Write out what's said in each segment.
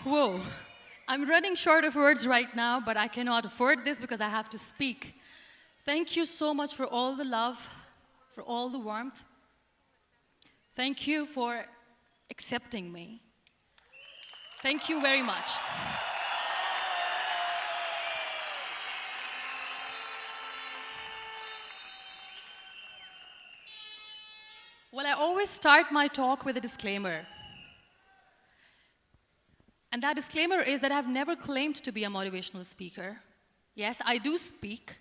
Whoa. I'm running short of words right now, but I cannot afford this because I have to speak. Thank you so much for all the love, for all the warmth. Thank you for accepting me. Thank you very much. Well, I always start my talk with a disclaimer. And that disclaimer is that I've never claimed to be a motivational speaker. Yes, I do speak,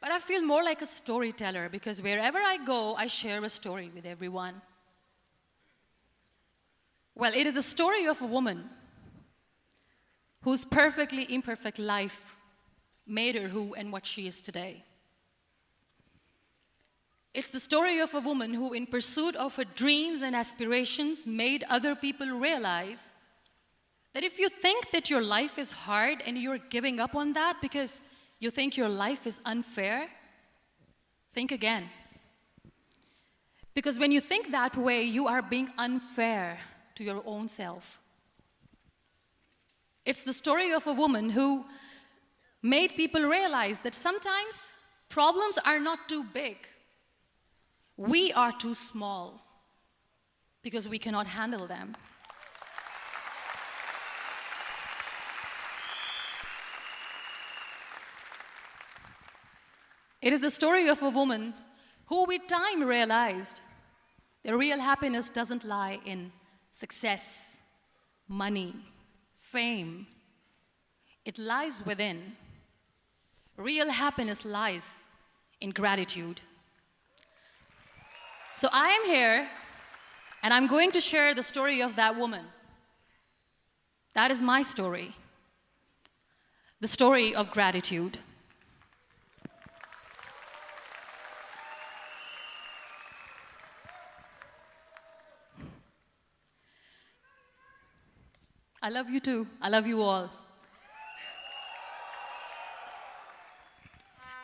but I feel more like a storyteller because wherever I go, I share a story with everyone. Well, it is a story of a woman whose perfectly imperfect life made her who and what she is today. It's the story of a woman who, in pursuit of her dreams and aspirations, made other people realize that if you think that your life is hard and you're giving up on that because you think your life is unfair, think again. Because when you think that way, you are being unfair to your own self. It's the story of a woman who made people realize that sometimes problems are not too big. We are too small because we cannot handle them. It is the story of a woman who with time realized that real happiness doesn't lie in success, money, fame. It lies within. Real happiness lies in gratitude. So I am here, and I'm going to share the story of that woman. That is my story. The story of gratitude. I love you too. I love you all.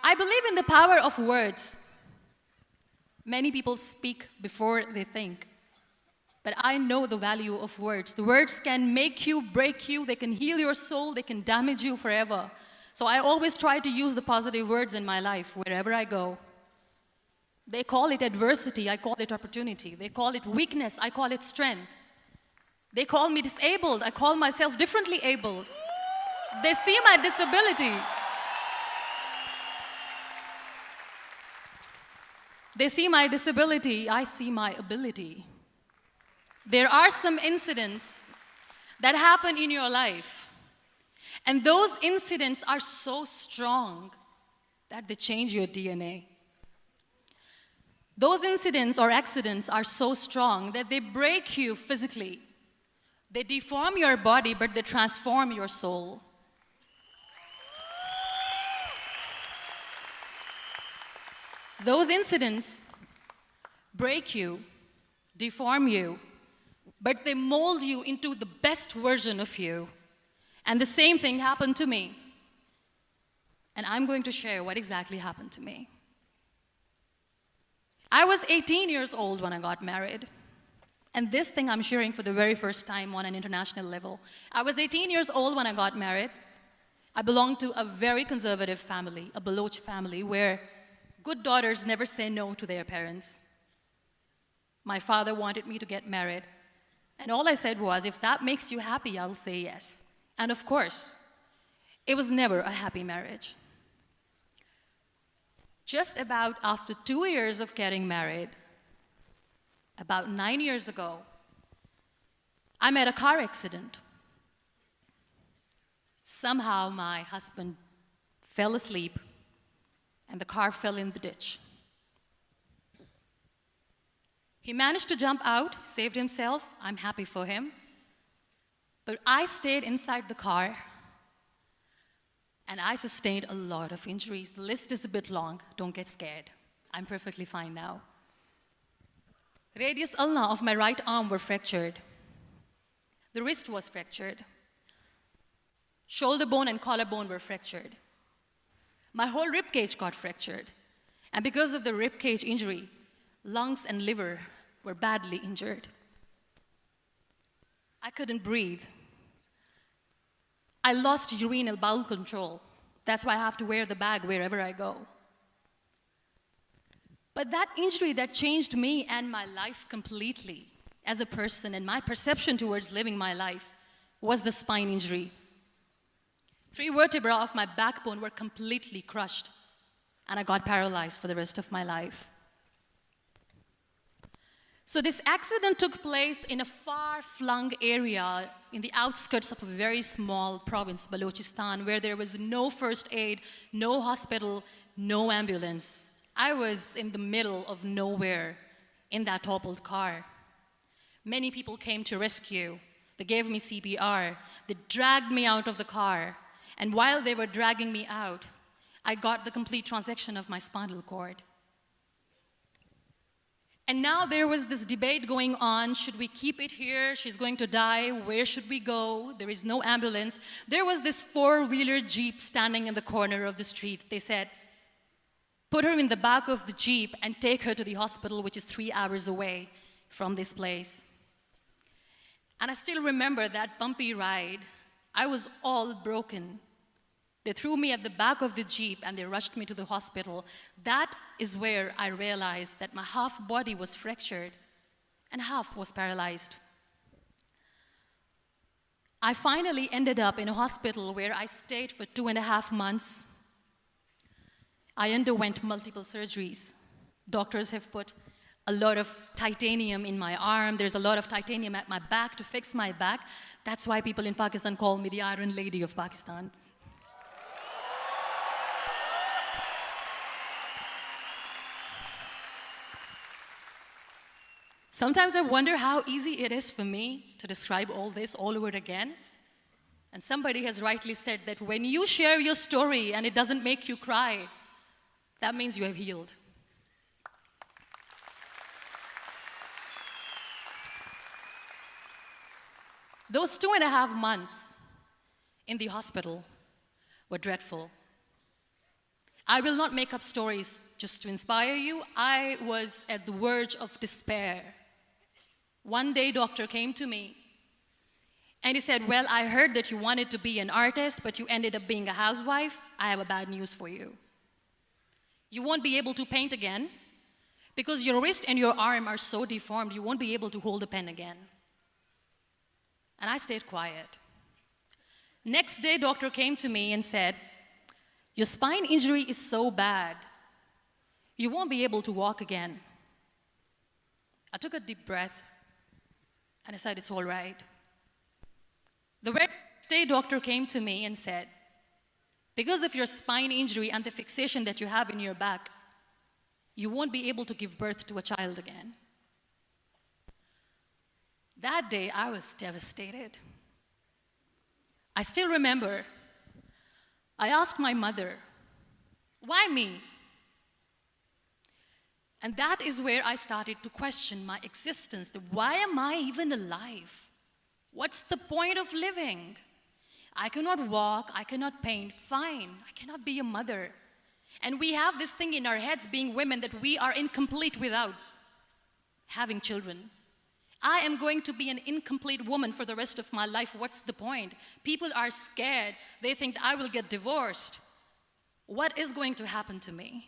I believe in the power of words. Many people speak before they think. But I know the value of words. The words can make you, break you, they can heal your soul, they can damage you forever. So I always try to use the positive words in my life wherever I go. They call it adversity, I call it opportunity. They call it weakness, I call it strength. They call me disabled, I call myself differently abled. They see my disability. They see my disability, I see my ability. There are some incidents that happen in your life, and those incidents are so strong that they change your DNA. Those incidents or accidents are so strong that they break you physically. They deform your body, but they transform your soul. Those incidents break you, deform you, but they mold you into the best version of you. And the same thing happened to me. And I'm going to share what exactly happened to me. I was 18 years old when I got married. And this thing I'm sharing for the very first time on an international level. I was 18 years old when I got married. I belonged to a very conservative family, a Baloch family, where good daughters never say no to their parents. My father wanted me to get married. And all I said was, if that makes you happy, I'll say yes. And of course, it was never a happy marriage. Just about after 2 years of getting married, about 9 years ago, I met a car accident. Somehow my husband fell asleep and the car fell in the ditch. He managed to jump out, saved himself. I'm happy for him. But I stayed inside the car and I sustained a lot of injuries. The list is a bit long. Don't get scared. I'm perfectly fine now. Radius ulna of my right arm were fractured. The wrist was fractured. Shoulder bone and collarbone were fractured. My whole rib cage got fractured. And because of the rib cage injury, lungs and liver were badly injured. I couldn't breathe. I lost urinary bowel control. That's why I have to wear the bag wherever I go. But that injury that changed me and my life completely as a person and my perception towards living my life was the spine injury. 3 vertebrae of my backbone were completely crushed, and I got paralyzed for the rest of my life. So this accident took place in a far-flung area in the outskirts of a very small province, Balochistan, where there was no first aid, no hospital, no ambulance. I was in the middle of nowhere in that toppled car. Many people came to rescue. They gave me CPR. They dragged me out of the car. And while they were dragging me out, I got the complete transection of my spinal cord. And now there was this debate going on. Should we keep it here? She's going to die. Where should we go? There is no ambulance. There was this 4-wheeler Jeep standing in the corner of the street. They said, put her in the back of the Jeep and take her to the hospital, which is 3 hours away from this place. And I still remember that bumpy ride. I was all broken. They threw me at the back of the Jeep and they rushed me to the hospital. That is where I realized that my half body was fractured and half was paralyzed. I finally ended up in a hospital where I stayed for 2.5 months. I underwent multiple surgeries. Doctors have put a lot of titanium in my arm. There's a lot of titanium at my back to fix my back. That's why people in Pakistan call me the Iron Lady of Pakistan. Sometimes I wonder how easy it is for me to describe all this all over again. And somebody has rightly said that when you share your story and it doesn't make you cry, that means you have healed. Those 2.5 months in the hospital were dreadful. I will not make up stories just to inspire you. I was at the verge of despair. One day, doctor came to me and he said, well, I heard that you wanted to be an artist, but you ended up being a housewife. I have a bad news for you. You won't be able to paint again because your wrist and your arm are so deformed, you won't be able to hold a pen again. And I stayed quiet. Next day, doctor came to me and said, your spine injury is so bad, you won't be able to walk again. I took a deep breath and I said, it's all right. The very next day, doctor came to me and said, because of your spine injury and the fixation that you have in your back, you won't be able to give birth to a child again. That day, I was devastated. I still remember, I asked my mother, why me? And that is where I started to question my existence. Why am I even alive? What's the point of living? I cannot walk, I cannot paint, fine, I cannot be a mother. And we have this thing in our heads, being women, that we are incomplete without having children. I am going to be an incomplete woman for the rest of my life. What's the point? People are scared. They think I will get divorced. What is going to happen to me?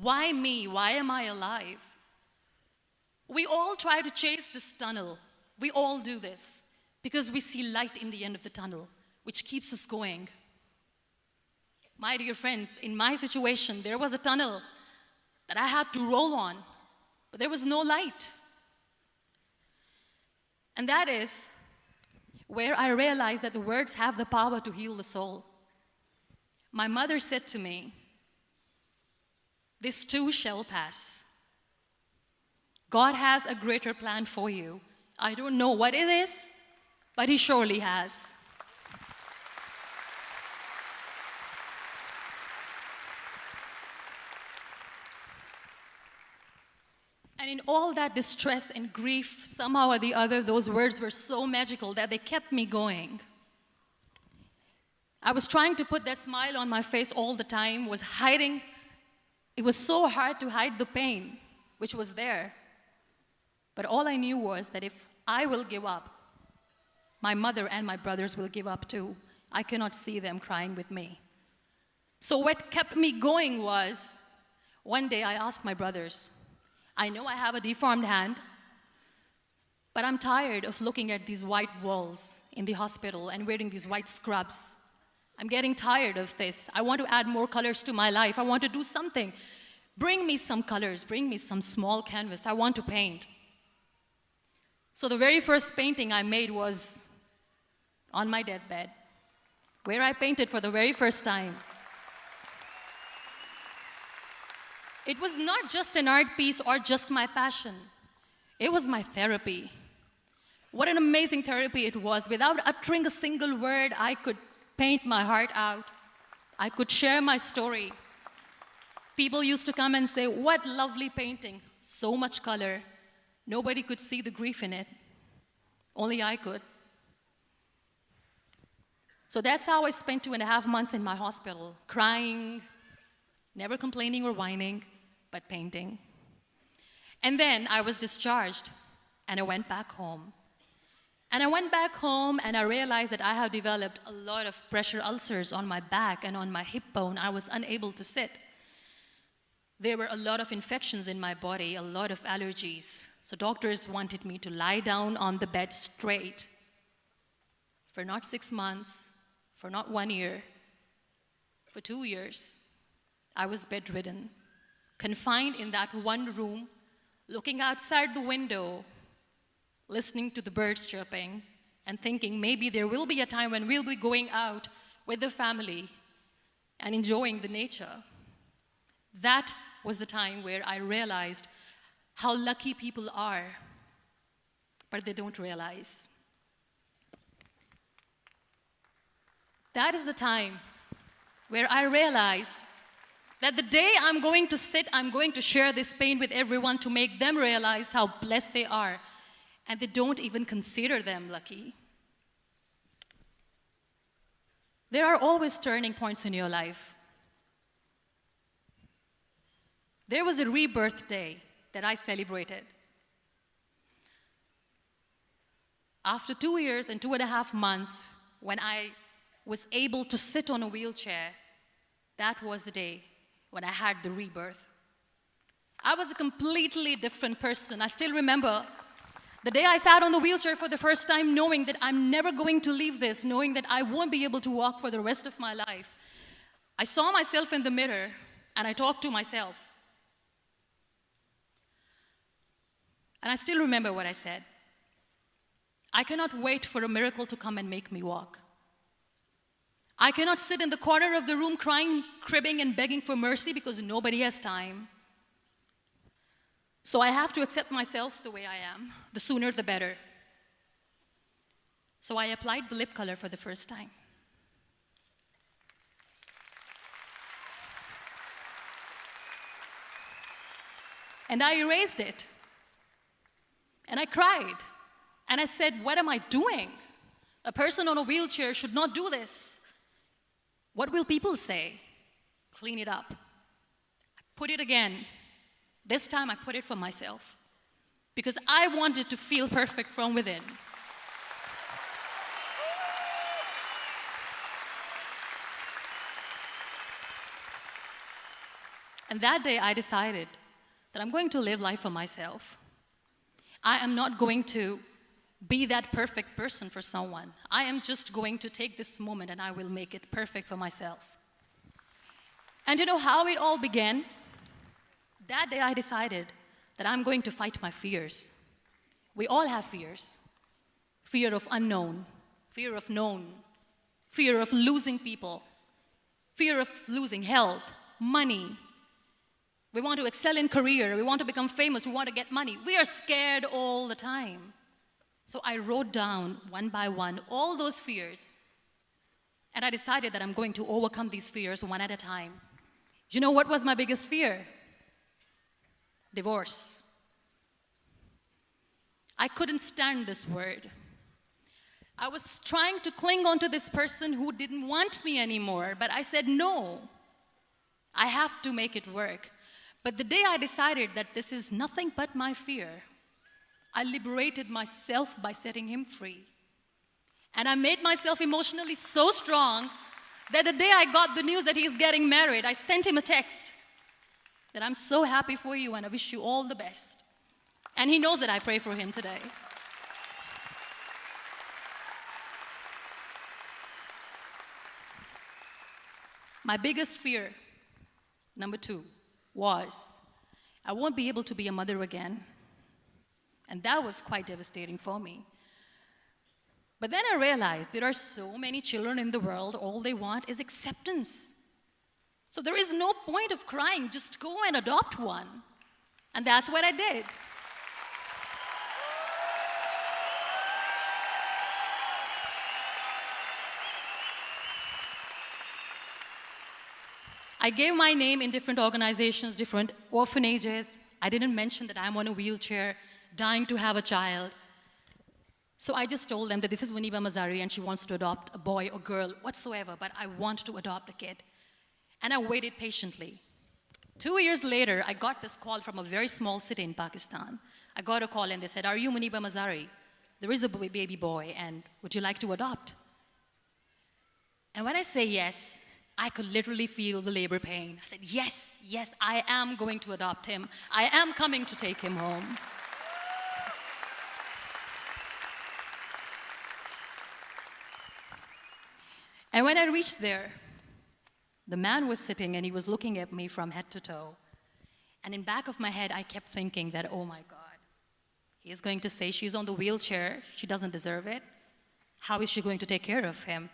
Why me? Why am I alive? We all try to chase this tunnel. We all do this because we see light in the end of the tunnel, which keeps us going. My dear friends, in my situation, there was a tunnel that I had to roll on, but there was no light. And that is where I realized that the words have the power to heal the soul. My mother said to me, this too shall pass. God has a greater plan for you. I don't know what it is, but He surely has. And in all that distress and grief, somehow or the other, those words were so magical that they kept me going. I was trying to put that smile on my face all the time, was hiding. It was so hard to hide the pain, which was there. But all I knew was that if I will give up, my mother and my brothers will give up too. I cannot see them crying with me. So what kept me going was, one day I asked my brothers, I know I have a deformed hand, but I'm tired of looking at these white walls in the hospital and wearing these white scrubs. I'm getting tired of this. I want to add more colors to my life. I want to do something. Bring me some colors. Bring me some small canvas. I want to paint. So the very first painting I made was on my deathbed, where I painted for the very first time. It was not just an art piece or just my passion. It was my therapy. What an amazing therapy it was. Without uttering a single word, I could paint my heart out. I could share my story. People used to come and say, what lovely painting, so much color. Nobody could see the grief in it. Only I could. So that's how I spent 2.5 months in my hospital, crying, never complaining or whining, but painting. And then I was discharged, and I went back home. And I went back home, and I realized that I have developed a lot of pressure ulcers on my back and on my hip bone. I was unable to sit. There were a lot of infections in my body, a lot of allergies. So doctors wanted me to lie down on the bed straight for not 6 months, for not 1 year, for 2 years. I was bedridden, confined in that one room, looking outside the window, listening to the birds chirping, and thinking maybe there will be a time when we'll be going out with the family and enjoying the nature. That was the time where I realized how lucky people are, but they don't realize. That is the time where I realized that the day I'm going to sit, I'm going to share this pain with everyone to make them realize how blessed they are, and they don't even consider them lucky. There are always turning points in your life. There was a rebirth day that I celebrated. After 2 years and 2.5 months, when I was able to sit on a wheelchair, that was the day when I had the rebirth. I was a completely different person. I still remember the day I sat on the wheelchair for the first time, knowing that I'm never going to leave this, knowing that I won't be able to walk for the rest of my life. I saw myself in the mirror, and I talked to myself. And I still remember what I said. I cannot wait for a miracle to come and make me walk. I cannot sit in the corner of the room crying, cribbing, and begging for mercy because nobody has time. So I have to accept myself the way I am. The sooner, the better. So I applied the lip color for the first time. And I erased it. And I cried. And I said, what am I doing? A person on a wheelchair should not do this. What will people say? Clean it up. I put it again. This time I put it for myself, because I wanted to feel perfect from within. And that day I decided that I'm going to live life for myself. I am not going to be that perfect person for someone. I am just going to take this moment and I will make it perfect for myself. And you know how it all began? That day I decided that I'm going to fight my fears. We all have fears. Fear of unknown, fear of known, fear of losing people, fear of losing health, money. We want to excel in career, we want to become famous, we want to get money. We are scared all the time. So I wrote down one by one all those fears, and I decided that I'm going to overcome these fears one at a time. You know what was my biggest fear? Divorce. I couldn't stand this word. I was trying to cling on to this person who didn't want me anymore, but I said, no, I have to make it work. But the day I decided that this is nothing but my fear, I liberated myself by setting him free. And I made myself emotionally so strong that the day I got the news that he's getting married, I sent him a text that I'm so happy for you and I wish you all the best. And he knows that I pray for him today. My biggest fear, number 2, was I won't be able to be a mother again. And that was quite devastating for me. But then I realized there are so many children in the world, all they want is acceptance. So there is no point of crying, just go and adopt one. And that's what I did. I gave my name in different organizations, different orphanages. I didn't mention that I'm on a wheelchair, dying to have a child. So I just told them that this is Muniba Mazari and she wants to adopt a boy or girl, whatsoever, but I want to adopt a kid. And I waited patiently. 2 years later, I got this call from a very small city in Pakistan. I got a call and they said, "Are you Muniba Mazari? There is a baby boy and would you like to adopt?" And when I say yes, I could literally feel the labor pain. I said, yes, yes, I am going to adopt him. I am coming to take him home. And when I reached there, the man was sitting and he was looking at me from head to toe. And in back of my head, I kept thinking that, oh my God, he's going to say she's on the wheelchair, she doesn't deserve it. How is she going to take care of him?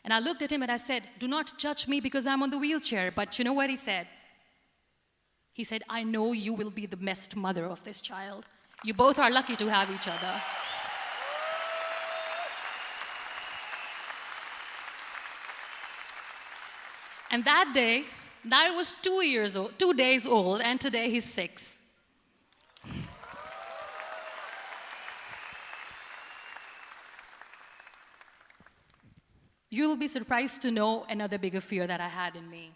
And I looked at him and I said, do not judge me because I'm on the wheelchair. But you know what he said? He said, I know you will be the best mother of this child. You both are lucky to have each other. And that day, Niall was 2 days old, and today he's 6. You'll be surprised to know another bigger fear that I had in me.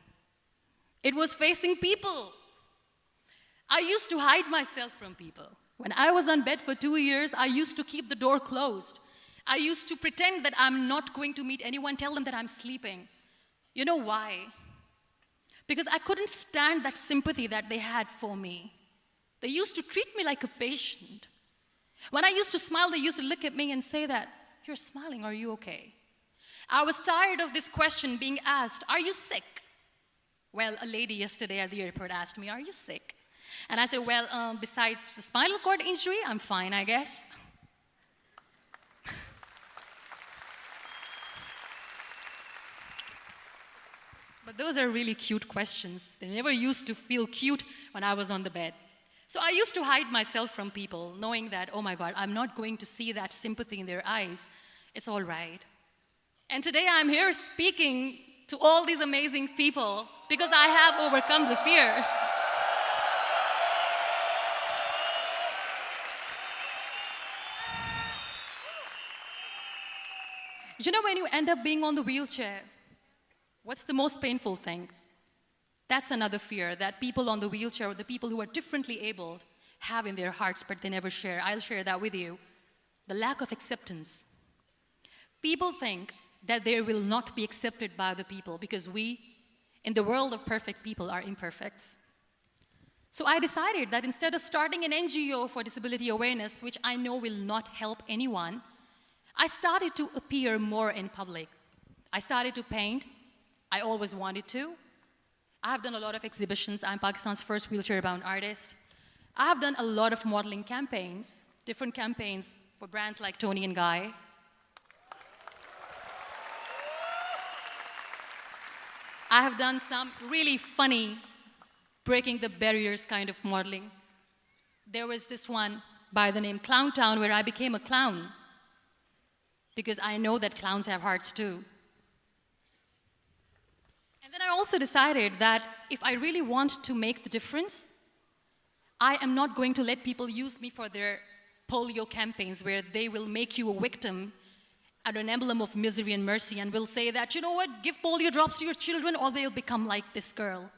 It was facing people. I used to hide myself from people. When I was on bed for 2 years, I used to keep the door closed. I used to pretend that I'm not going to meet anyone, tell them that I'm sleeping. You know why? Because I couldn't stand that sympathy that they had for me. They used to treat me like a patient. When I used to smile, they used to look at me and say that, "You're smiling, are you okay?" I was tired of this question being asked, "Are you sick?" Well, a lady yesterday at the airport asked me, "Are you sick?" And I said, well, besides the spinal cord injury, I'm fine, I guess. But those are really cute questions. They never used to feel cute when I was on the bed. So I used to hide myself from people, knowing that, oh my God, I'm not going to see that sympathy in their eyes. It's all right. And today I'm here speaking to all these amazing people because I have overcome the fear. You know, when you end up being on the wheelchair, what's the most painful thing? That's another fear that people on the wheelchair or the people who are differently abled have in their hearts, but they never share. I'll share that with you. The lack of acceptance. People think that they will not be accepted by the people because we, in the world of perfect people, are imperfects. So I decided that instead of starting an NGO for disability awareness, which I know will not help anyone, I started to appear more in public. I started to paint. I always wanted to. I have done a lot of exhibitions. I'm Pakistan's first wheelchair-bound artist. I have done a lot of modeling campaigns, different campaigns for brands like Tony and Guy. I have done some really funny, breaking the barriers kind of modeling. There was this one by the name Clown Town where I became a clown because I know that clowns have hearts too. And then I also decided that if I really want to make the difference, I am not going to let people use me for their polio campaigns where they will make you a victim and an emblem of misery and mercy and will say that, you know what, give polio drops to your children or they'll become like this girl.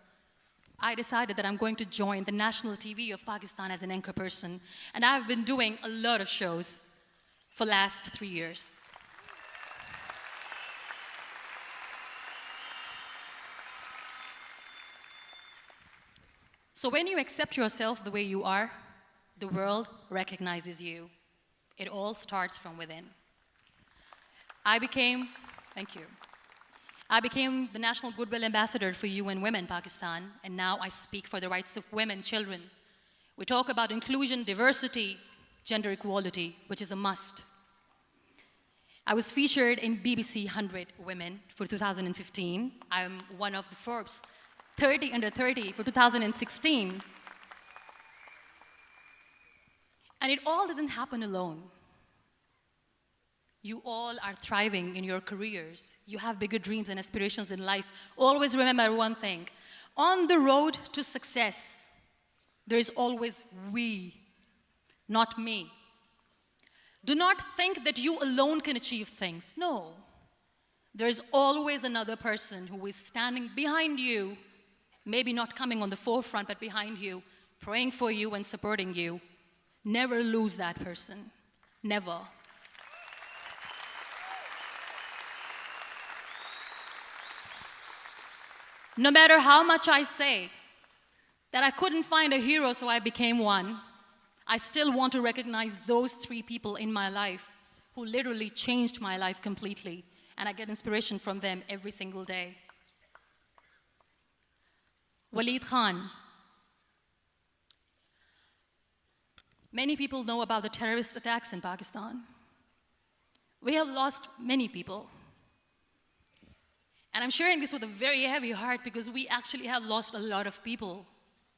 I decided that I'm going to join the national TV of Pakistan as an anchor person. And I've been doing a lot of shows for the last 3 years. So when you accept yourself the way you are, the world recognizes you. It all starts from within. Thank you. I became the National Goodwill Ambassador for UN Women Pakistan, and now I speak for the rights of women, children. We talk about inclusion, diversity, gender equality, which is a must. I was featured in BBC 100 Women for 2015. I'm one of the Forbes 30 under 30 for 2016. And it all didn't happen alone. You all are thriving in your careers. You have bigger dreams and aspirations in life. Always remember one thing. On the road to success, there is always we, not me. Do not think that you alone can achieve things. No. There is always another person who is standing behind you, maybe not coming on the forefront, but behind you, praying for you and supporting you. Never lose that person. Never. No matter how much I say that I couldn't find a hero, so I became one, I still want to recognize those 3 people in my life who literally changed my life completely, and I get inspiration from them every single day. Waleed Khan. Many people know about the terrorist attacks in Pakistan. We have lost many people. And I'm sharing this with a very heavy heart because we actually have lost a lot of people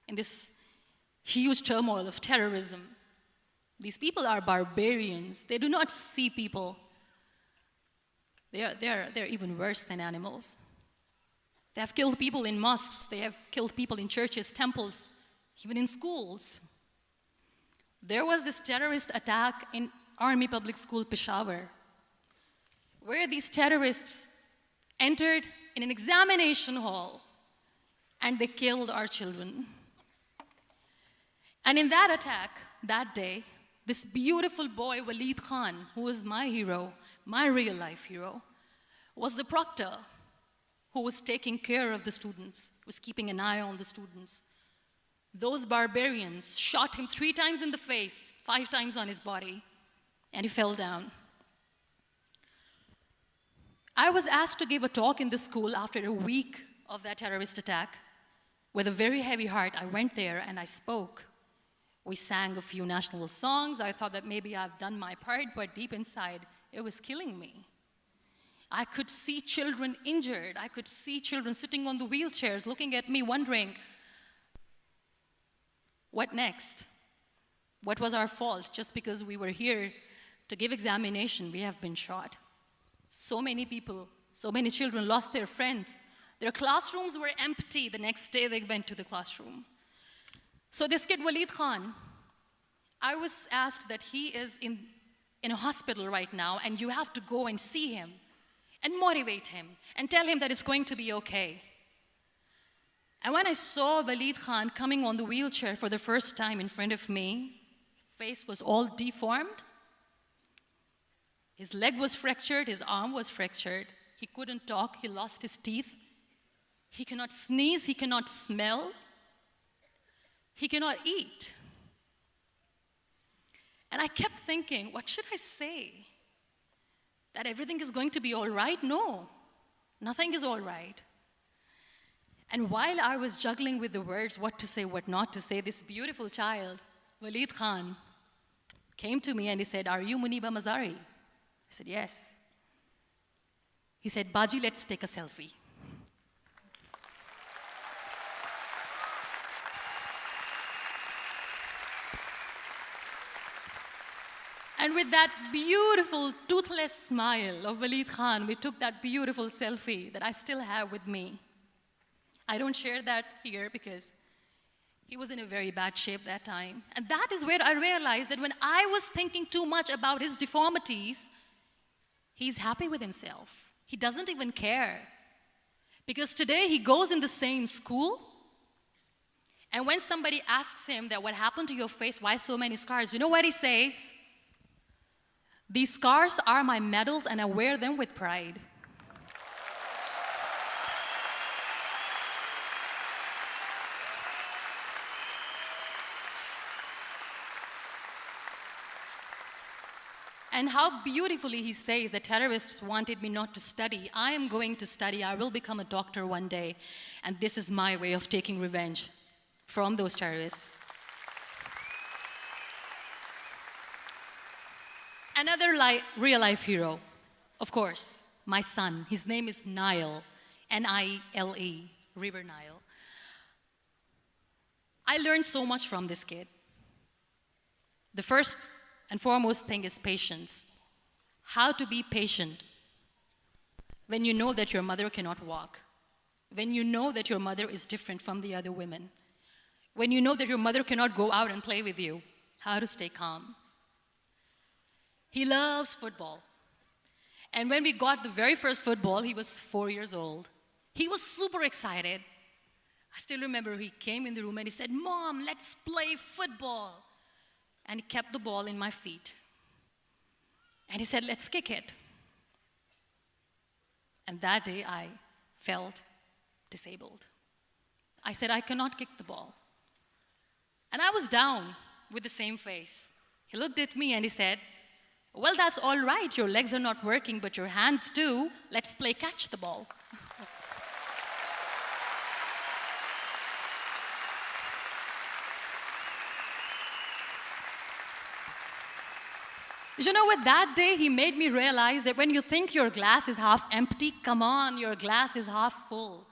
in this huge turmoil of terrorism. These people are barbarians. They do not see people. They're even worse than animals. They have killed people in mosques. They have killed people in churches, temples, even in schools. There was this terrorist attack in Army Public School, Peshawar, where these terrorists entered in an examination hall and they killed our children. And in that attack, that day, this beautiful boy, Waleed Khan, who was my hero, my real life hero, was the proctor who was taking care of the students, was keeping an eye on the students. Those barbarians shot him 3 times in the face, 5 times on his body, and he fell down. I was asked to give a talk in the school after a week of that terrorist attack. With a very heavy heart, I went there and I spoke. We sang a few national songs. I thought that maybe I've done my part, but deep inside, it was killing me. I could see children injured. I could see children sitting on the wheelchairs, looking at me, wondering, what next? What was our fault? Just because we were here to give examination, we have been shot. So many people, so many children lost their friends. Their classrooms were empty. The next day they went to the classroom. So this kid, Waleed Khan, I was asked that he is in a hospital right now, and you have to go and see him and motivate him and tell him that it's going to be okay. And when I saw Waleed Khan coming on the wheelchair for the first time in front of me, face was all deformed. His leg was fractured, his arm was fractured. He couldn't talk, he lost his teeth. He cannot sneeze, he cannot smell. He cannot eat. And I kept thinking, what should I say? That everything is going to be all right? No, nothing is all right. And while I was juggling with the words, what to say, what not to say, this beautiful child, Waleed Khan, came to me and he said, "Are you Muniba Mazari?" I said, "Yes." He said, "Baji, let's take a selfie." And with that beautiful, toothless smile of Waleed Khan, we took that beautiful selfie that I still have with me. I don't share that here because he was in a very bad shape that time. And that is where I realized that when I was thinking too much about his deformities, he's happy with himself. He doesn't even care. Because today he goes in the same school, and when somebody asks him that what happened to your face, why so many scars, you know what he says? "These scars are my medals and I wear them with pride." And how beautifully he says the terrorists wanted me not to study. I am going to study. I will become a doctor one day. And this is my way of taking revenge from those terrorists. Another real-life hero, of course, my son. His name is Nile, N-I-L-E, River Nile. I learned so much from this kid. The first and foremost thing is patience. How to be patient when you know that your mother cannot walk, when you know that your mother is different from the other women, when you know that your mother cannot go out and play with you, how to stay calm. He loves football. And when we got the very first football, he was 4 years old. He was super excited. I still remember he came in the room and he said, "Mom, let's play football." And he kept the ball in my feet. And he said, "Let's kick it." And that day I felt disabled. I said, "I cannot kick the ball." And I was down with the same face. He looked at me and he said, "Well, that's all right. Your legs are not working, but your hands do. Let's play catch the ball." You know what? That day he made me realize that when you think your glass is half empty, come on, your glass is half full.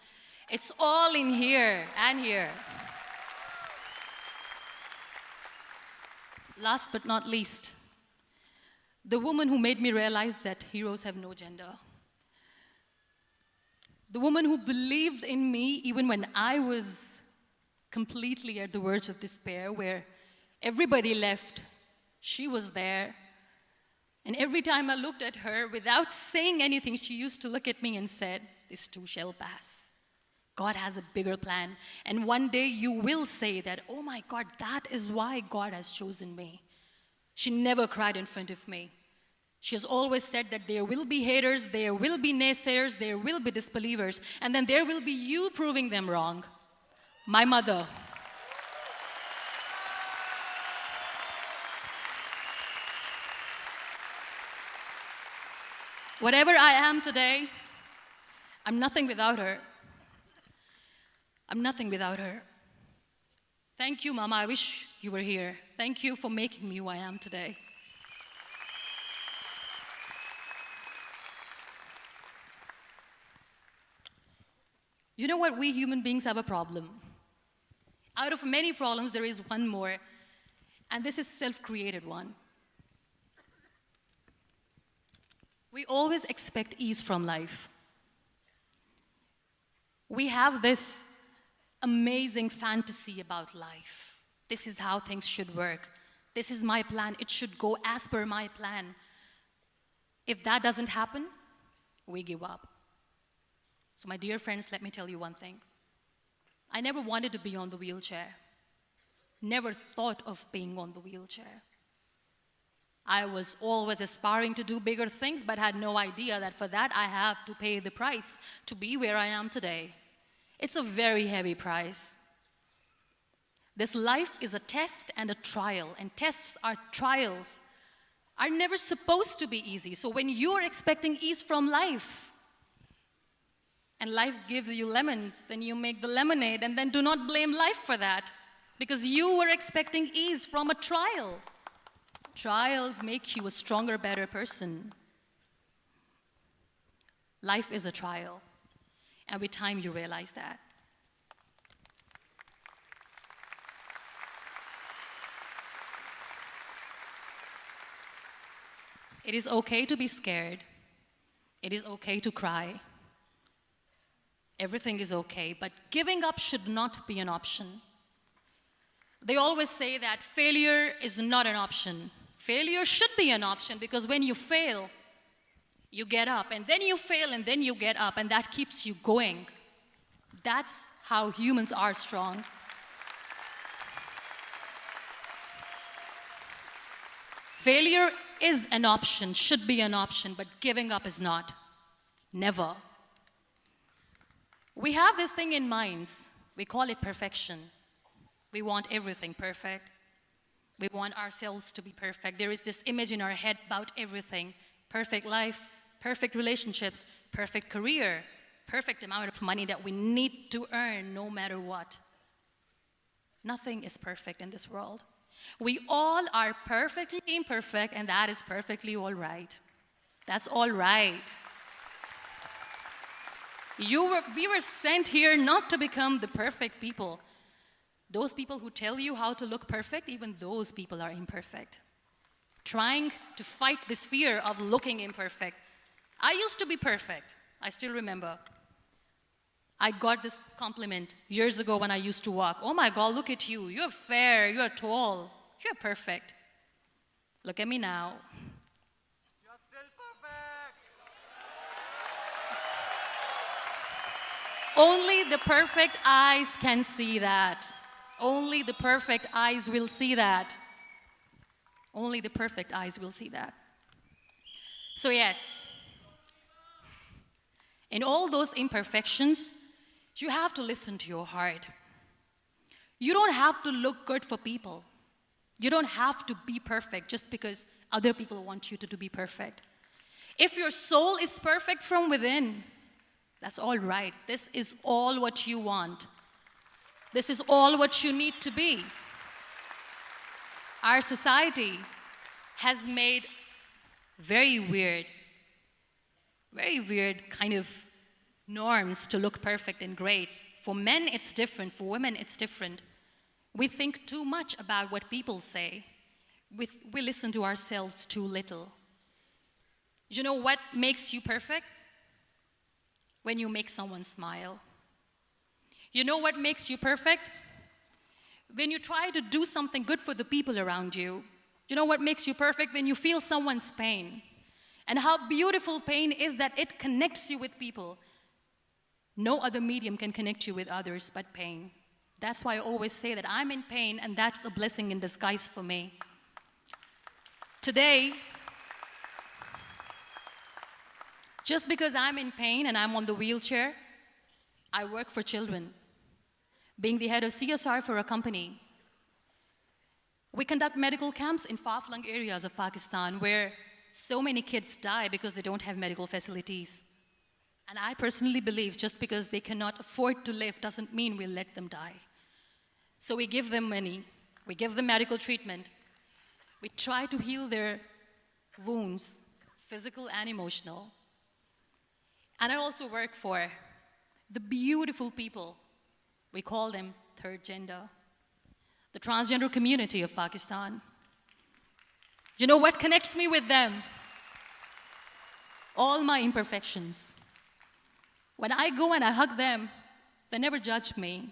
It's all in here and here. Last but not least, the woman who made me realize that heroes have no gender. The woman who believed in me even when I was completely at the verge of despair, where everybody left, she was there. And every time I looked at her, without saying anything, she used to look at me and said, "This too shall pass. God has a bigger plan. And one day you will say that, oh my God, that is why God has chosen me." She never cried in front of me. She has always said that there will be haters, there will be naysayers, there will be disbelievers, and then there will be you proving them wrong. My mother. Whatever I am today, I'm nothing without her. I'm nothing without her. Thank you, Mama. I wish you were here. Thank you for making me who I am today. You know what? We human beings have a problem. Out of many problems, there is one more, and this is self-created one. We always expect ease from life. We have this amazing fantasy about life. This is how things should work. This is my plan. It should go as per my plan. If that doesn't happen, we give up. So my dear friends, let me tell you one thing. I never wanted to be on the wheelchair. Never thought of being on the wheelchair. I was always aspiring to do bigger things, but had no idea that for that I have to pay the price to be where I am today. It's a very heavy price. This life is a test and a trial, and tests or trials are never supposed to be easy. So when you're expecting ease from life, and life gives you lemons, then you make the lemonade, and then do not blame life for that, because you were expecting ease from a trial. Trials make you a stronger, better person. Life is a trial, and with time you realize that. It is okay to be scared. It is okay to cry. Everything is okay, but giving up should not be an option. They always say that failure is not an option. Failure should be an option, because when you fail, you get up, and then you fail, and then you get up, and that keeps you going. That's how humans are strong. Failure is an option, should be an option, but giving up is not. Never. We have this thing in minds. We call it perfection. We want everything perfect. We want ourselves to be perfect. There is this image in our head about everything. Perfect life, perfect relationships, perfect career, perfect amount of money that we need to earn no matter what. Nothing is perfect in this world. We all are perfectly imperfect, and that is perfectly all right. That's all right. We were sent here not to become the perfect people. Those people who tell you how to look perfect, even those people are imperfect. Trying to fight this fear of looking imperfect. I used to be perfect. I still remember. I got this compliment years ago when I used to walk. Oh my God, look at you. You're fair, you're tall, you're perfect. Look at me now. You're still perfect. Only the perfect eyes can see that. Only the perfect eyes will see that. Only the perfect eyes will see that. So yes, in all those imperfections, you have to listen to your heart. You don't have to look good for people. You don't have to be perfect just because other people want you to be perfect. If your soul is perfect from within, that's all right. This is all what you want. This is all what you need to be. Our society has made very weird kind of norms to look perfect and great. For men, it's different. For women, it's different. We think too much about what people say. We listen to ourselves too little. You know what makes you perfect? When you make someone smile. You know what makes you perfect? When you try to do something good for the people around you. You know what makes you perfect? When you feel someone's pain. And how beautiful pain is that it connects you with people. No other medium can connect you with others but pain. That's why I always say that I'm in pain, and that's a blessing in disguise for me. Today, just because I'm in pain and I'm on the wheelchair, I work for children. Being the head of CSR for a company, we conduct medical camps in far-flung areas of Pakistan where so many kids die because they don't have medical facilities. And I personally believe just because they cannot afford to live doesn't mean we'll let them die. So we give them money, we give them medical treatment, we try to heal their wounds, physical and emotional. And I also work for the beautiful people, we call them third gender, the transgender community of Pakistan. You know what connects me with them? All my imperfections. When I go and I hug them, they never judge me.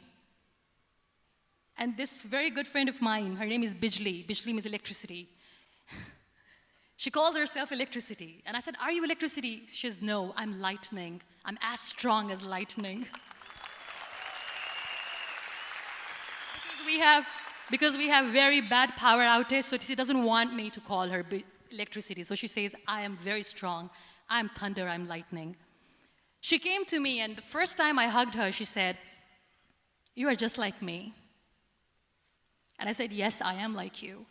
And this very good friend of mine, her name is Bijli. Bijli means electricity. She calls herself electricity. And I said, are you electricity? She says, no, I'm lightning. I'm as strong as lightning. Because we have very bad power outage, so she doesn't want me to call her electricity. So she says, I am very strong. I'm thunder, I'm lightning. She came to me, and the first time I hugged her, she said, you are just like me. And I said, yes, I am like you.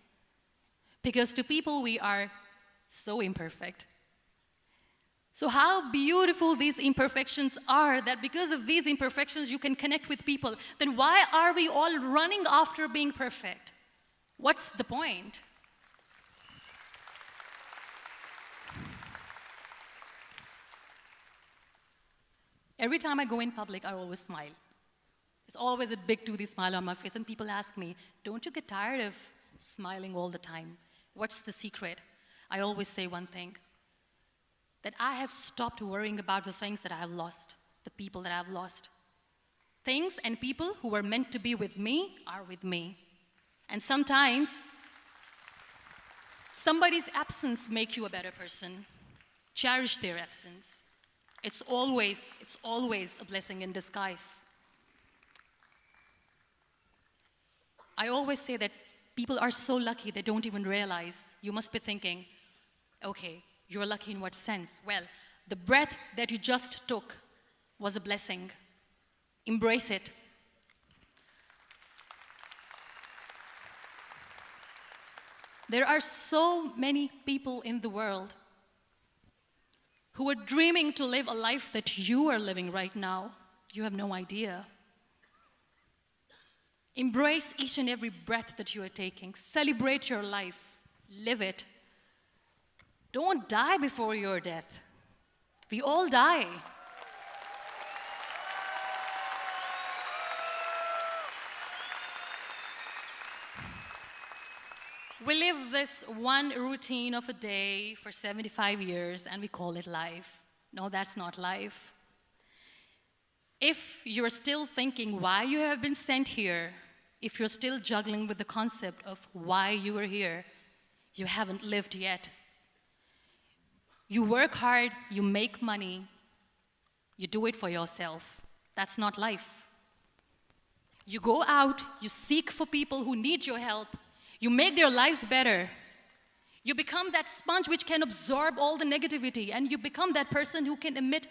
Because to people, we are so imperfect. So how beautiful these imperfections are, that because of these imperfections, you can connect with people. Then why are we all running after being perfect? What's the point? Every time I go in public, I always smile. There's always a big toothy smile on my face, and people ask me, don't you get tired of smiling all the time? What's the secret? I always say one thing, that I have stopped worrying about the things that I have lost, the people that I have lost. Things and people who were meant to be with me are with me. And sometimes, somebody's absence makes you a better person. Cherish their absence. It's always a blessing in disguise. I always say that people are so lucky they don't even realize. You must be thinking, okay, you're lucky in what sense? Well, the breath that you just took was a blessing. Embrace it. There are so many people in the world who are dreaming to live a life that you are living right now. You have no idea. Embrace each and every breath that you are taking. Celebrate your life. Live it. Don't die before your death. We all die. We live this one routine of a day for 75 years and we call it life. No, that's not life. If you're still thinking why you have been sent here, if you're still juggling with the concept of why you are here, you haven't lived yet. You work hard, you make money, you do it for yourself. That's not life. You go out, you seek for people who need your help, you make their lives better. You become that sponge which can absorb all the negativity, and you become that person who can emit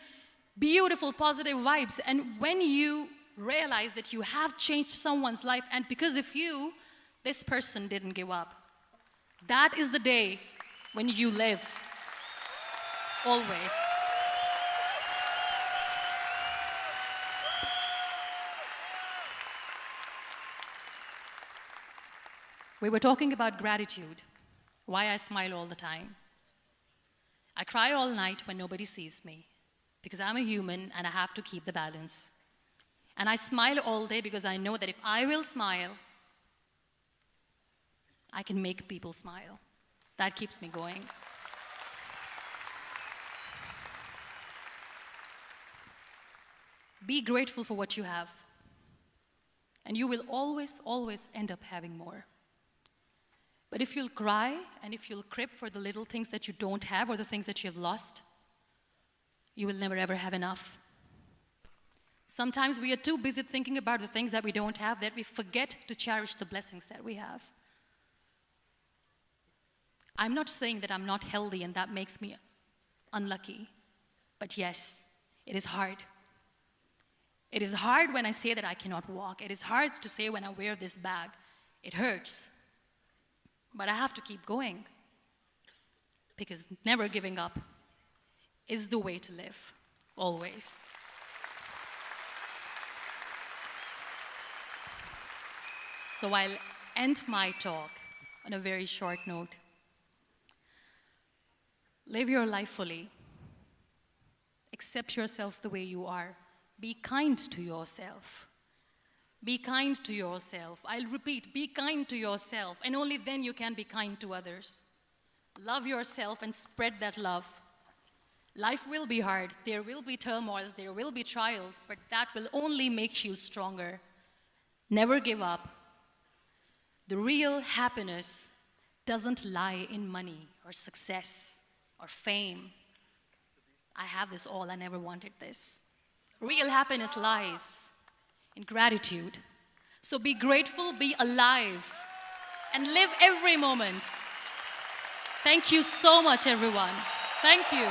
beautiful, positive vibes. And when you realize that you have changed someone's life, and because of you, this person didn't give up, that is the day when you live. Always. We were talking about gratitude, why I smile all the time. I cry all night when nobody sees me, because I'm a human and I have to keep the balance. And I smile all day because I know that if I will smile, I can make people smile. That keeps me going. Be grateful for what you have, and you will always, always end up having more. But if you'll cry and if you'll crib for the little things that you don't have or the things that you have lost, you will never ever have enough. Sometimes we are too busy thinking about the things that we don't have that we forget to cherish the blessings that we have. I'm not saying that I'm not healthy and that makes me unlucky, but yes, it is hard. It is hard when I say that I cannot walk. It is hard to say when I wear this bag. It hurts. But I have to keep going, because never giving up is the way to live, always. So I'll end my talk on a very short note. Live your life fully. Accept yourself the way you are. Be kind to yourself. Be kind to yourself. I'll repeat, be kind to yourself, and only then you can be kind to others. Love yourself and spread that love. Life will be hard. There will be turmoils, there will be trials, but that will only make you stronger. Never give up. The real happiness doesn't lie in money or success or fame. I have this all, I never wanted this. Real happiness lies in gratitude. So be grateful, be alive, and live every moment. Thank you so much, everyone. Thank you.